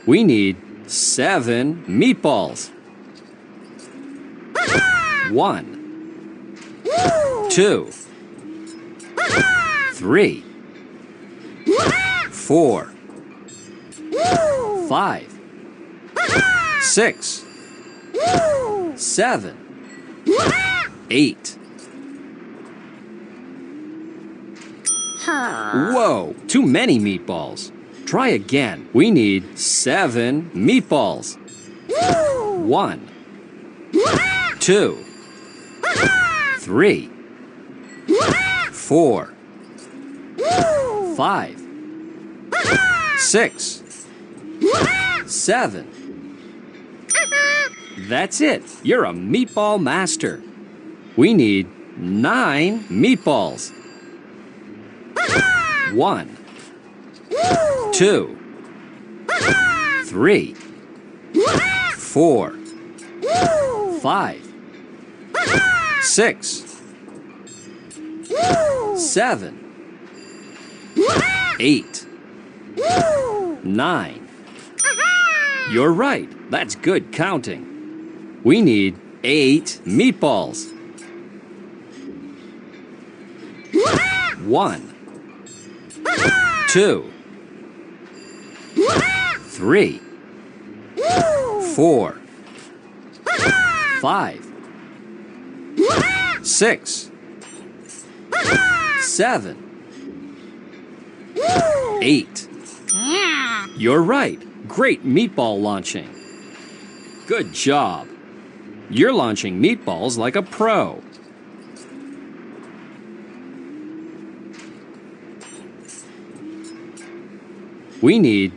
We need 7 meatballs. 1, 2, 3, 4, 5, 6, 7, 8. Whoa, too many meatballs. Try again. We need 7 meatballs. 1, 2, 3, 4, 5, 6, 7. That's it. You're a meatball master. We need 9 meatballs. 1, 2, 3, 4, 5, 6, 7, 8, 9. You're right. That's good counting. We need 8 meatballs. 1, 2, 3, 4, 5, 6, 7, 8. You're right. Great meatball launching. Good job. You're launching meatballs like a pro. We need